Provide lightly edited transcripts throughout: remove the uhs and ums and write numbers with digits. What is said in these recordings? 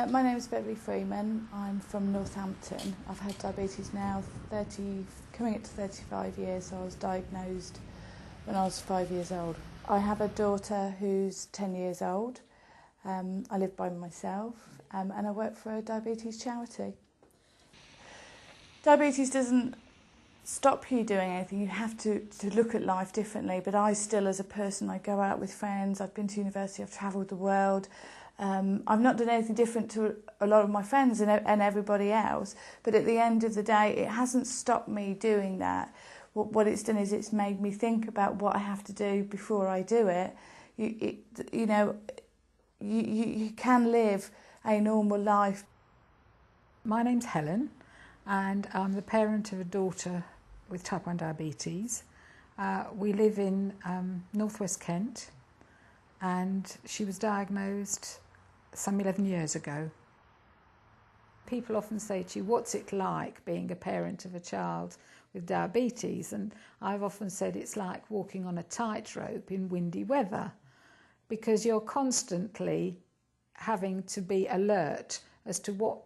My name is Beverly Freeman. I'm from Northampton. I've had diabetes now coming up to 35 years, so I was diagnosed when I was 5 years old. I have a daughter who's 10 years old. I live by myself and I work for a diabetes charity. Diabetes doesn't stop you doing anything. You have to look at life differently, but I still, as a person, I go out with friends, I've been to university, I've travelled the world. I've not done anything different to a lot of my friends and everybody else, but at the end of the day, it hasn't stopped me doing that. What it's done is it's made me think about what I have to do before I do it. You can live a normal life. My name's Helen, and I'm the parent of a daughter with type 1 diabetes. We live in northwest Kent, and she was diagnosed some 11 years ago. People often say to you, what's it like being a parent of a child with diabetes? And I've often said it's like walking on a tightrope in windy weather, because you're constantly having to be alert as to what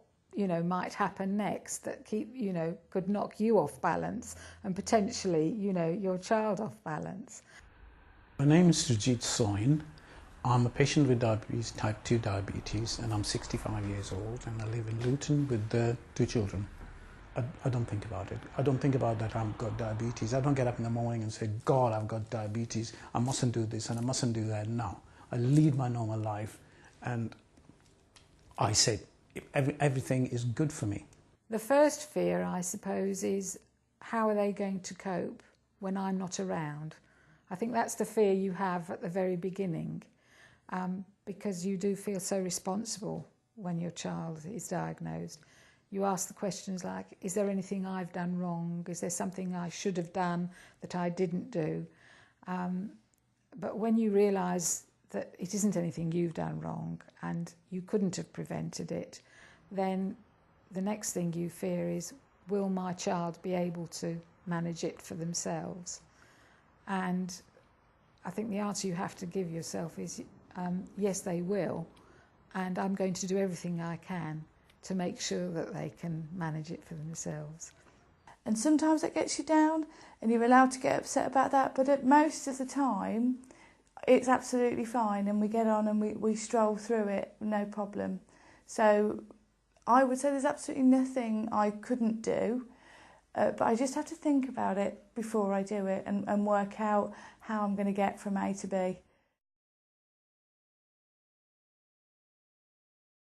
might happen next that could knock you off balance and potentially your child off balance. My name is Sujit Soin. I'm a patient with diabetes, type 2 diabetes, and I'm 65 years old, and I live in Luton with 2 children. I don't think about it. I don't think about that I've got diabetes. I don't get up in the morning and say, God, I've got diabetes. I mustn't do this and I mustn't do that. No, I lead my normal life, and I say everything is good for me. The first fear, I suppose, is how are they going to cope when I'm not around? I think that's the fear you have at the very beginning. Because you do feel so responsible when your child is diagnosed. You ask the questions like, is there anything I've done wrong? Is there something I should have done that I didn't do? But when you realise that it isn't anything you've done wrong and you couldn't have prevented it, then the next thing you fear is, will my child be able to manage it for themselves? And I think the answer you have to give yourself is, yes, they will, and I'm going to do everything I can to make sure that they can manage it for themselves. And sometimes it gets you down and you're allowed to get upset about that, but at most of the time it's absolutely fine, and we get on and we stroll through it, no problem. So I would say there's absolutely nothing I couldn't do, but I just have to think about it before I do it and work out how I'm going to get from A to B.